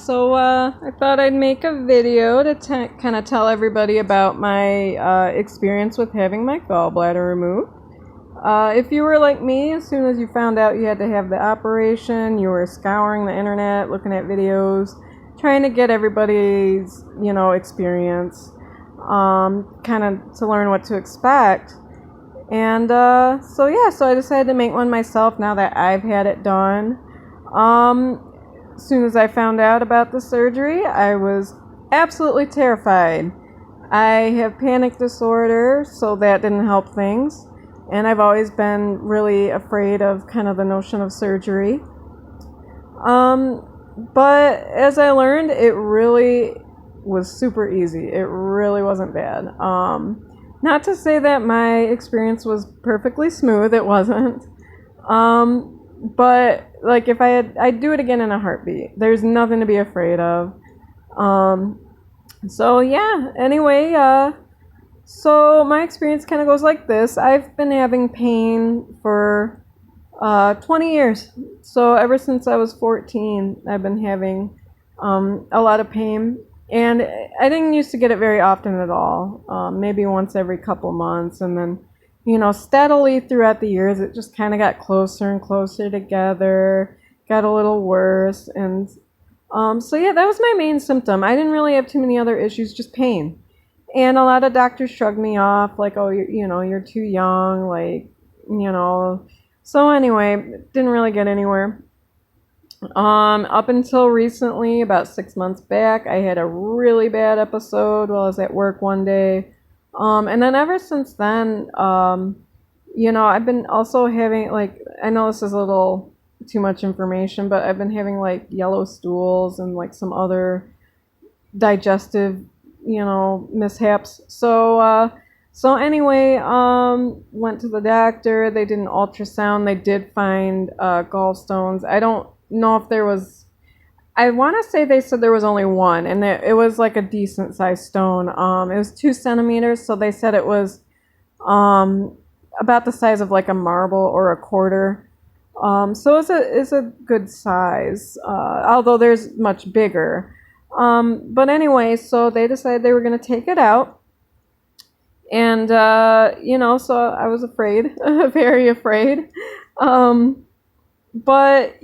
I thought I'd make a video to kind of tell everybody about my experience with having my gallbladder removed. If you were like me, as soon as you found out you had to have the operation, you were scouring the internet, looking at videos, trying to get everybody's, experience, kind of to learn what to expect. And so I decided to make one myself now that I've had it done. As soon as I found out about the surgery, I was absolutely terrified. I have panic disorder, so that didn't help things. And I've always been really afraid of kind of the notion of surgery. But as I learned, it really was super easy. It really wasn't bad. Not to say that my experience was perfectly smooth. It wasn't. But like if I'd do it again in a heartbeat. There's nothing to be afraid of. Anyway, so my experience kind of goes like this. I've been having pain for 20 years. So ever since I was 14, I've been having a lot of pain. And I didn't used to get it very often at all. Maybe once every couple months. And then, steadily throughout the years, it just kind of got closer and closer together, got a little worse. And that was my main symptom. I didn't really have too many other issues, just pain. And a lot of doctors shrugged me off, like, oh, you're too young, So anyway, didn't really get anywhere. Up until recently, about 6 months back, I had a really bad episode while I was at work one day. And then ever since then, I've been also having, I know this is a little too much information, but I've been having, yellow stools and, some other digestive, mishaps. So anyway, went to the doctor. They did an ultrasound. They did find gallstones. I don't know if there was... I want to say they said there was only one, and it was a decent sized stone. It was 2 centimeters, so they said it was about the size of a marble or a quarter. So it's a good size, although there's much bigger. But anyway, so they decided they were going to take it out, and so I was afraid, very afraid. But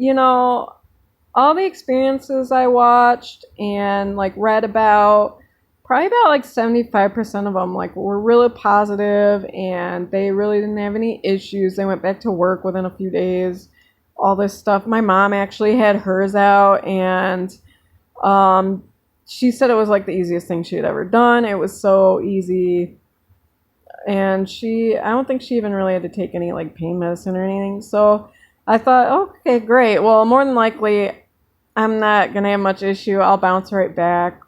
all the experiences I watched and read about, probably about 75% of them were really positive, and they really didn't have any issues. They went back to work within a few days. All this stuff. My mom actually had hers out, and she said it was the easiest thing she had ever done. It was so easy, and I don't think she even really had to take any pain medicine or anything. So I thought, okay, great. Well, more than likely, I'm not going to have much issue. I'll bounce right back.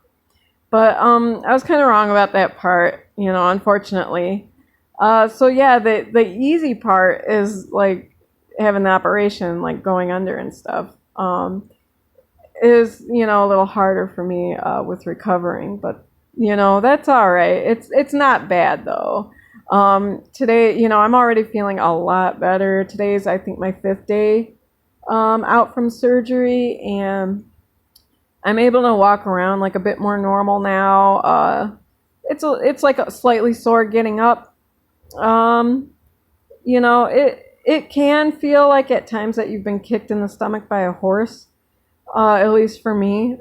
But I was kind of wrong about that part, unfortunately. The easy part is, having the operation, going under and stuff, is, a little harder for me with recovering. But, that's all right. It's not bad, though. Today, I'm already feeling a lot better. Today's, I think, my 5th day out from surgery, and I'm able to walk around a bit more normal now. It's slightly sore getting up. It can feel at times that you've been kicked in the stomach by a horse, at least for me.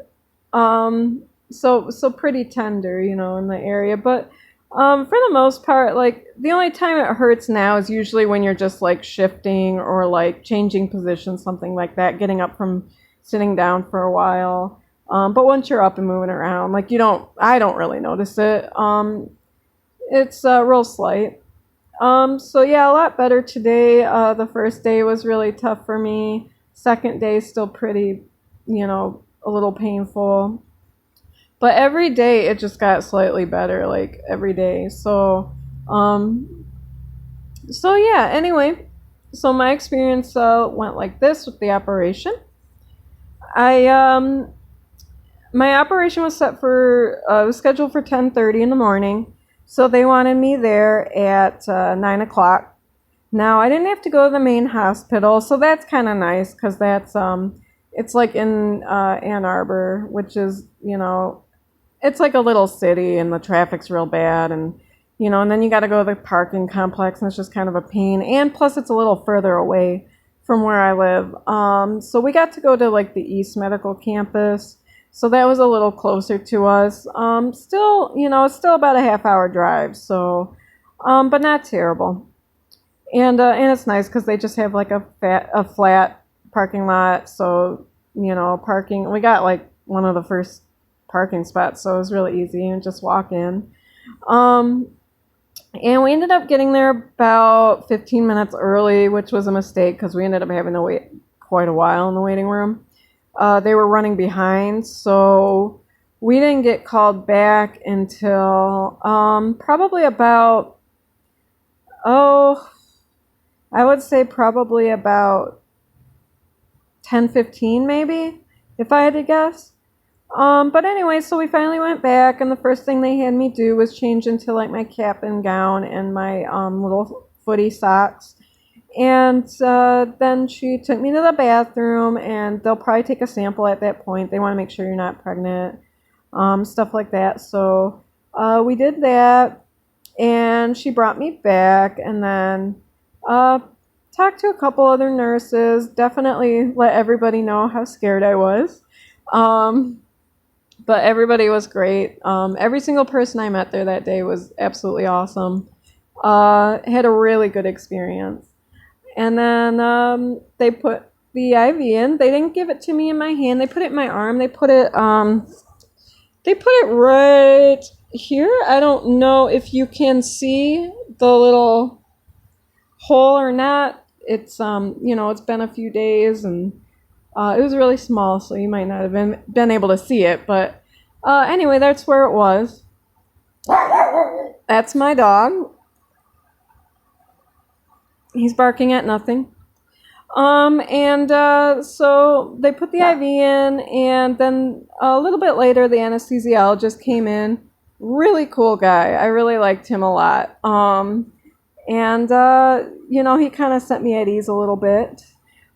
So pretty tender, in the area, but for the most part, the only time it hurts now is usually when you're just shifting or changing position, something like that, getting up from sitting down for a while. But once you're up and moving around, I don't really notice it. It's real slight. A lot better today. The first day was really tough for me. Second day still pretty, a little painful. But every day it just got slightly better, every day. Anyway, so my experience went like this with the operation. My operation was was scheduled for 10:30 in the morning, so they wanted me there at 9 o'clock. Now, I didn't have to go to the main hospital, so that's kind of nice, because that's It's like in Ann Arbor, which is, it's like a little city and the traffic's real bad. And then you got to go to the parking complex and it's just kind of a pain. And plus it's a little further away from where I live. So we got to go to like the East Medical Campus. So that was a little closer to us. Still, it's still about a half-hour drive. So, but not terrible. And it's nice because they just have like a flat parking lot. So, parking. We got like one of the first parking spots, so it was really easy and just walk in. And we ended up getting there about 15 minutes early, which was a mistake because we ended up having to wait quite a while in the waiting room. They were running behind, so we didn't get called back until probably about, I would say probably about 10:15 maybe, if I had to guess. But anyway, so we finally went back, and the first thing they had me do was change into like my cap and gown and my little footy socks. And then she took me to the bathroom, and they'll probably take a sample at that point. They want to make sure you're not pregnant, stuff like that. So we did that, and she brought me back, and then talked to a couple other nurses. Definitely let everybody know how scared I was. But everybody was great. Every single person I met there that day was absolutely awesome. Had a really good experience. And then they put the IV in. They didn't give it to me in my hand. They put it in my arm. They put it right here. I don't know if you can see the little hole or not. It's it's been a few days, and it was really small, so you might not have been able to see it. But anyway, that's where it was. That's my dog. He's barking at nothing. So they put the IV in, and then a little bit later, the anesthesiologist came in. Really cool guy. I really liked him a lot. He kind of set me at ease a little bit.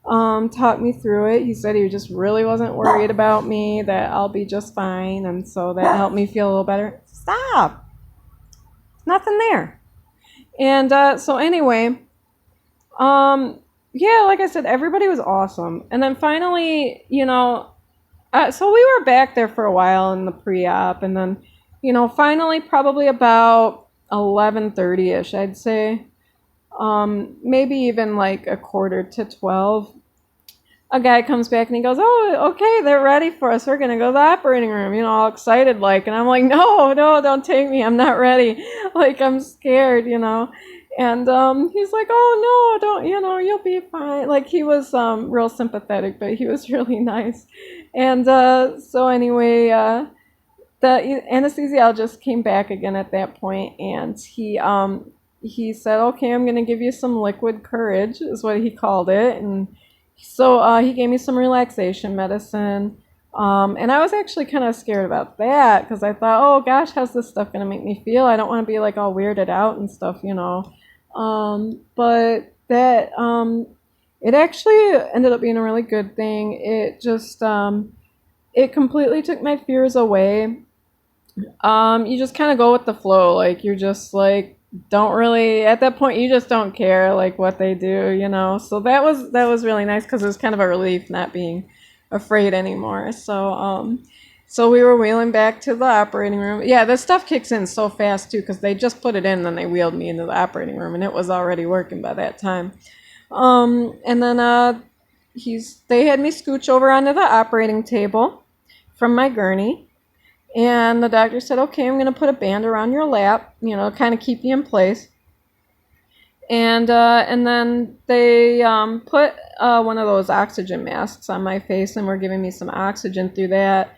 Talked me through it. He said he just really wasn't worried about me, that I'll be just fine, and so that helped me feel a little better. Stop! Nothing there. And so anyway, like I said, everybody was awesome. And then finally, so we were back there for a while in the pre-op, and then, finally probably about 11:30ish, I'd say, maybe even like a quarter to 12. A guy comes back and he goes, "Oh, okay, they're ready for us. We're going to go to the operating room," all excited like. And I'm like, no, don't take me. I'm not ready. Like, I'm scared, And he's like, "Oh, no, don't, you'll be fine." Like, he was real sympathetic, but he was really nice. And so anyway, the anesthesiologist came back again at that point, and he said, "Okay, I'm going to give you some liquid courage," is what he called it. And so he gave me some relaxation medicine. And I was actually kind of scared about that because I thought, oh gosh, how's this stuff going to make me feel? I don't want to be like all weirded out and stuff, But that, it actually ended up being a really good thing. It just, it completely took my fears away. You just kind of go with the flow. Like, you're just like, don't really, at that point, you just don't care, like, what they do, So that was really nice because it was kind of a relief not being afraid anymore. So we were wheeling back to the operating room. Yeah, this stuff kicks in so fast, too, because they just put it in, and then they wheeled me into the operating room, and it was already working by that time. And then they had me scooch over onto the operating table from my gurney. And the doctor said, "Okay, I'm going to put a band around your lap, kind of keep you in place." And then they put one of those oxygen masks on my face and were giving me some oxygen through that.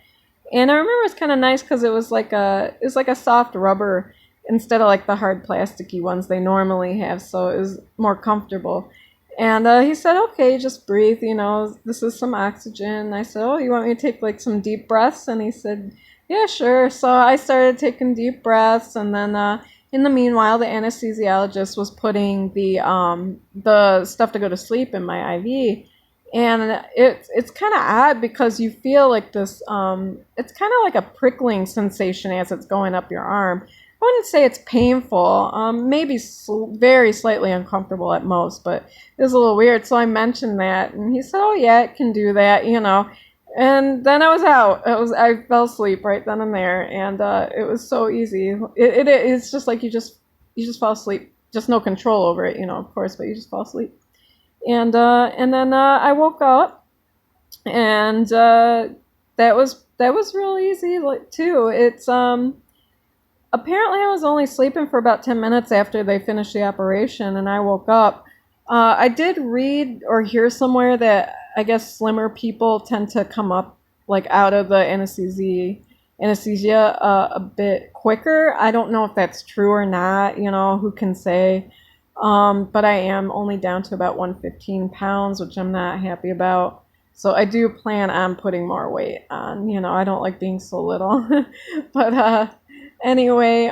And I remember it was kind of nice because it was like a soft rubber instead of like the hard plasticky ones they normally have, so it was more comfortable. And he said, "Okay, just breathe, this is some oxygen." I said, "Oh, you want me to take like some deep breaths?" And he said, "Yeah, sure." So I started taking deep breaths, and then in the meanwhile, the anesthesiologist was putting the stuff to go to sleep in my IV. And it's kind of odd because you feel like this, it's kind of like a prickling sensation as it's going up your arm. I wouldn't say it's painful, maybe very slightly uncomfortable at most, but it was a little weird. So I mentioned that, and he said, "Oh yeah, it can do that, you know." And then I was out. I fell asleep right then and there, and it was so easy. It's just like you just fall asleep, just no control over it, you know, of course, but you just fall asleep. And then I woke up, and that was real easy, like, too. It's apparently I was only sleeping for about 10 minutes after they finished the operation, and I woke up. I did read or hear somewhere that I guess slimmer people tend to come up like out of the anesthesia a bit quicker. I don't know if that's true or not, you know, who can say. But I am only down to about 115 pounds, which I'm not happy about. So I do plan on putting more weight on. You know, I don't like being so little. But anyway,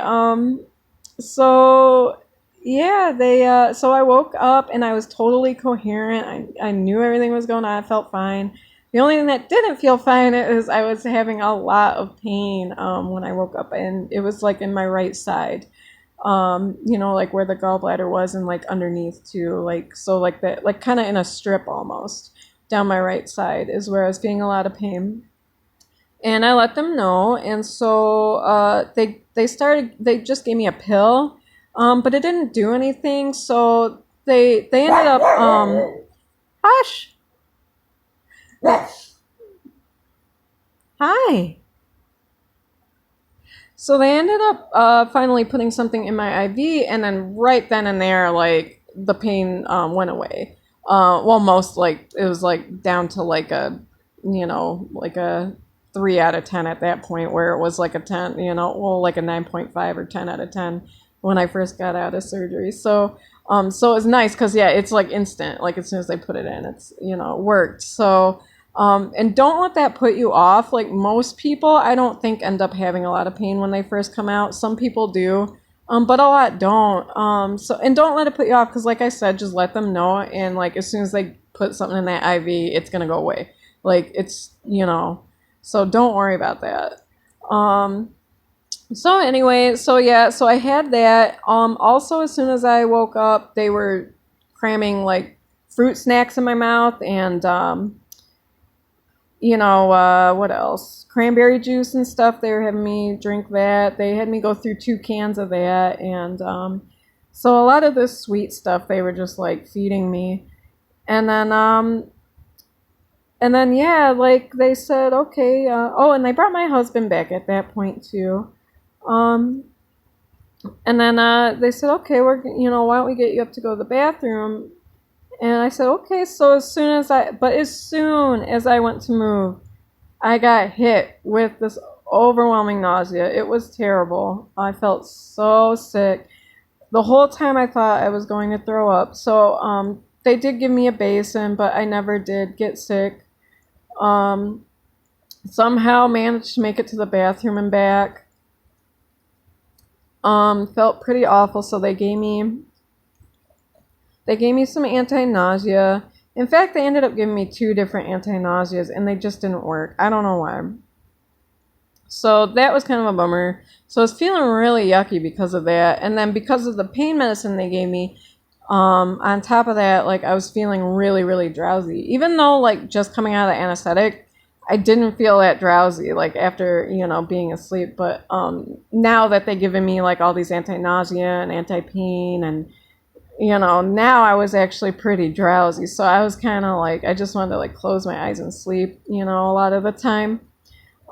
so yeah, so I woke up and I was totally coherent. I knew everything was going on. I felt fine. The only thing that didn't feel fine is I was having a lot of pain when I woke up, and it was like in my right side. You know, like where the gallbladder was, and like underneath too, like, so like that, like kind of in a strip almost down my right side is where I was feeling a lot of pain. And I let them know, and so they just gave me a pill, but it didn't do anything. So they ended up hush, hi. So they ended up finally putting something in my IV, and then right then and there, like, the pain went away. Well, most, like, it was like down to like a, you know, like a 3 out of 10 at that point, where it was like a 10, you know, well, like a 9.5 or 10 out of 10 when I first got out of surgery. So it was nice because, yeah, it's like instant. Like, as soon as they put it in, it's, you know, it worked. So, and don't let that put you off. Like, most people, I don't think, end up having a lot of pain when they first come out. Some people do, but a lot don't. And don't let it put you off because, like I said, just let them know. And, like, as soon as they put something in that IV, it's going to go away. Like, it's, you know, so don't worry about that. So anyway, so yeah, so I had that. Also, as soon as I woke up, they were cramming, like, fruit snacks in my mouth, and, you know, what else? Cranberry juice and stuff. They were having me drink that. They had me go through 2 cans of that. And so a lot of this sweet stuff they were just, like, feeding me. And then, yeah, like, they said, okay. Oh, and they brought my husband back at that point, too. And then they said, okay, you know, why don't we get you up to go to the bathroom? And I said, okay. So as soon as I went to move, I got hit with this overwhelming nausea. It was terrible. I felt so sick. The whole time I thought I was going to throw up. So they did give me a basin, but I never did get sick. Somehow managed to make it to the bathroom and back. Felt pretty awful, so they gave me some anti-nausea. In fact, they ended up giving me 2 different anti-nauseas, and they just didn't work. I don't know why. So that was kind of a bummer. So I was feeling really yucky because of that. And then because of the pain medicine they gave me, on top of that, like, I was feeling really, really drowsy. Even though, like, just coming out of the anesthetic, I didn't feel that drowsy, like, after, you know, being asleep. But now that they've given me, like, all these anti-nausea and anti-pain, and, you know, now I was actually pretty drowsy. So I was kind of like, I just wanted to, like, close my eyes and sleep, you know, a lot of the time.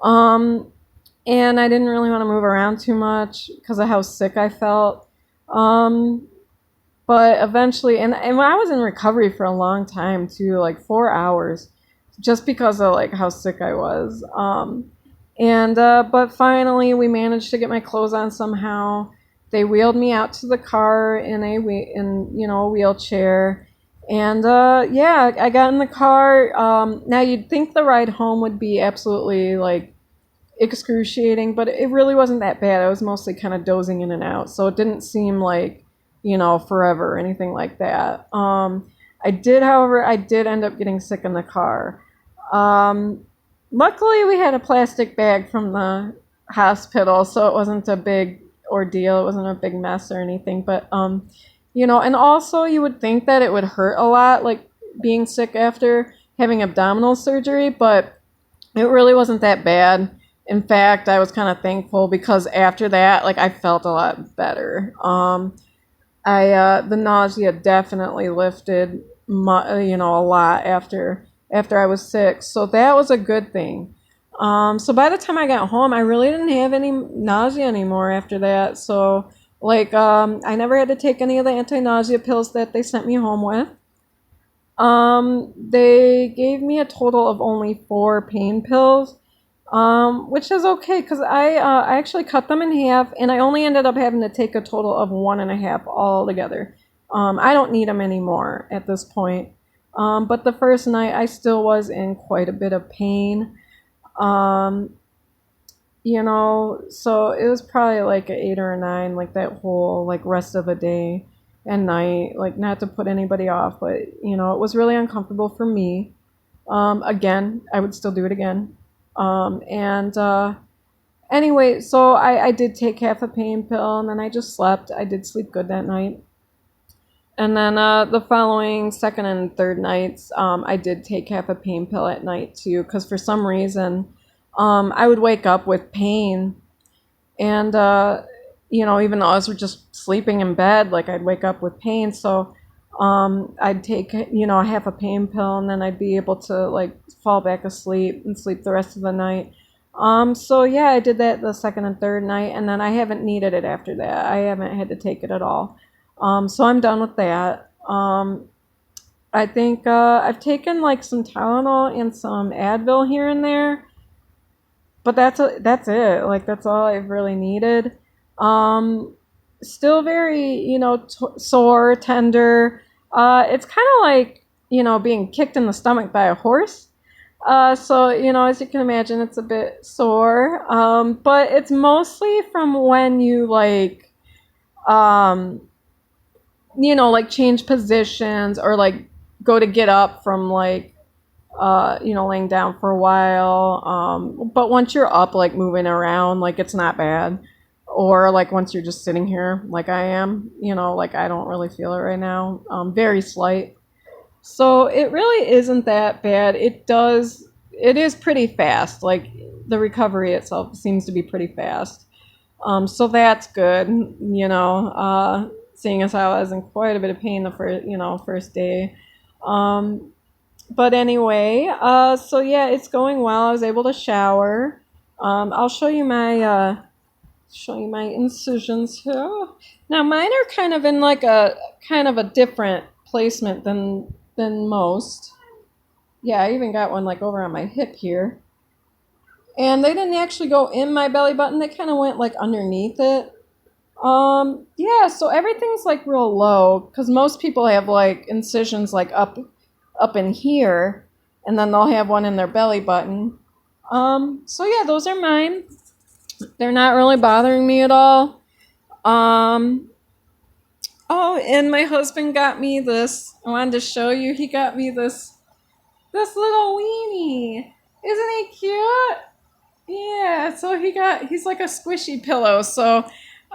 And I didn't really want to move around too much because of how sick I felt. But eventually, and when I was in recovery for a long time too, like 4 hours, just because of, like, how sick I was. But finally we managed to get my clothes on somehow. They wheeled me out to the car in you know, a wheelchair. And yeah, I got in the car. Now you'd think the ride home would be absolutely, like, excruciating, but it really wasn't that bad. I was mostly kind of dozing in and out, so it didn't seem like, you know, forever or anything like that. However, I did end up getting sick in the car. Luckily, we had a plastic bag from the hospital, so it wasn't a big ordeal. It wasn't a big mess or anything. But, and also you would think that it would hurt a lot, like being sick after having abdominal surgery, but it really wasn't that bad. In fact, I was kind of thankful because after that, like I felt a lot better. The nausea definitely lifted, a lot after I was sick. So that was a good thing. So by the time I got home, I really didn't have any nausea anymore after that. So I never had to take any of the anti-nausea pills that they sent me home with. They gave me a total of only 4 pain pills, which is okay because I actually cut them in half, and I only ended up having to take a total of 1.5 altogether. I don't need them anymore at this point. But the first night I still was in quite a bit of pain. So it was probably like an 8 or a 9, like that whole like rest of the day and night, like not to put anybody off, but it was really uncomfortable for me. Again, I would still do it again. Anyway, so I did take half a pain pill and then I just slept. I did sleep good that night. And then the following second and third nights, I did take half a pain pill at night too, because for some reason, I would wake up with pain. And, even though I was just sleeping in bed, like I'd wake up with pain. So I'd take, half a pain pill and then I'd be able to like fall back asleep and sleep the rest of the night. So yeah, I did that the second and third night, and then I haven't needed it after that. I haven't had to take it at all. So I'm done with that. I think I've taken like some Tylenol and some Advil here and there, but that's it. Like that's all I've really needed. Still very, sore, tender. It's kind of like, being kicked in the stomach by a horse. So, as you can imagine, it's a bit sore. But it's mostly from when you like, change positions or like go to get up from like, laying down for a while. But once you're up, like moving around, like it's not bad. Or like once you're just sitting here like I am, like I don't really feel it right now. Very slight. So it really isn't that bad. It is pretty fast. Like the recovery itself seems to be pretty fast. So that's good, seeing as how I was in quite a bit of pain the first day. But anyway, so yeah, it's going well. I was able to shower. I'll show you my incisions here. Now mine are kind of in like a kind of a different placement than most. Yeah, I even got one like over on my hip here. And they didn't actually go in my belly button. They kind of went like underneath it. Yeah, so everything's like real low because most people have like incisions like up in here, and then they'll have one in their belly button. So yeah, those are mine. They're not really bothering me at all. Oh, and my husband got me this. I wanted to show you. He got me this little weenie. Isn't he cute? Yeah, so he's like a squishy pillow, so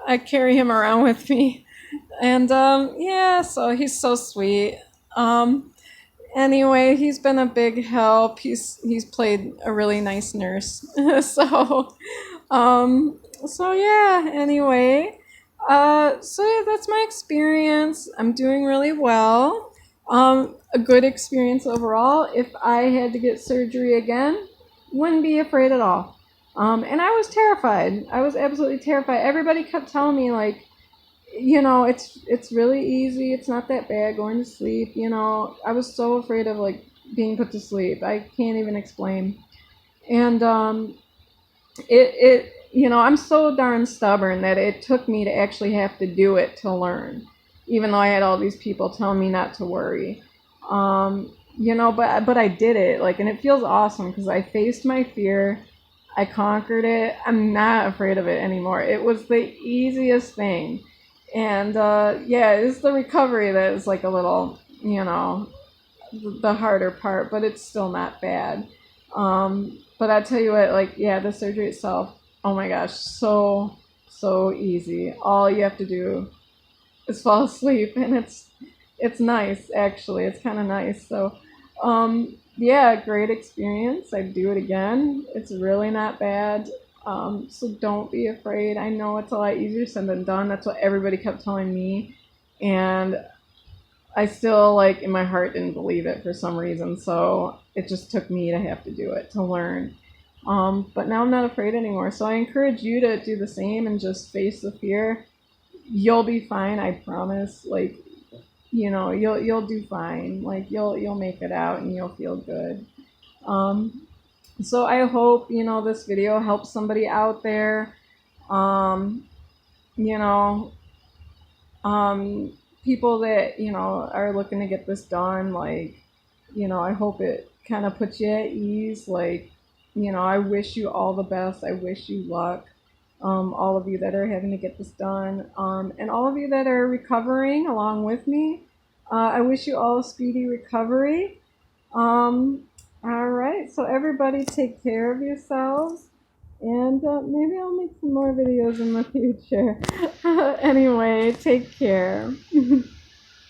I carry him around with me. And yeah, so he's so sweet. Anyway, he's been a big help. He's played a really nice nurse. So yeah, anyway. So yeah, that's my experience. I'm doing really well. A good experience overall. If I had to get surgery again, wouldn't be afraid at all. And I was terrified. I was absolutely terrified. Everybody kept telling me like, it's really easy. It's not that bad going to sleep. I was so afraid of like being put to sleep. I can't even explain. And I'm so darn stubborn that it took me to actually have to do it to learn, even though I had all these people telling me not to worry. But I did it, like, and it feels awesome because I faced my fear. I conquered it. I'm not afraid of it anymore. It was the easiest thing. And yeah, it's the recovery that is like a little, the harder part, but it's still not bad. But I tell you what, like, yeah, the surgery itself, oh my gosh, so easy. All you have to do is fall asleep, and it's nice actually. It's kind of nice. So, yeah, great experience. I'd do it again. It's really not bad. So don't be afraid. I know it's a lot easier said than done. That's what everybody kept telling me, and I still, like, in my heart didn't believe it for some reason. So it just took me to have to do it to learn. But now I'm not afraid anymore. So I encourage you to do the same and just face the fear. You'll be fine, I promise. Like, you'll do fine. Like, you'll make it out and you'll feel good. So I hope, this video helps somebody out there. Um, you know, People that, are looking to get this done, like, I hope it kind of puts you at ease. Like, I wish you all the best. I wish you luck. All of you that are having to get this done, and all of you that are recovering along with me, I wish you all a speedy recovery. All right, so everybody take care of yourselves, and maybe I'll make some more videos in the future. Anyway, take care.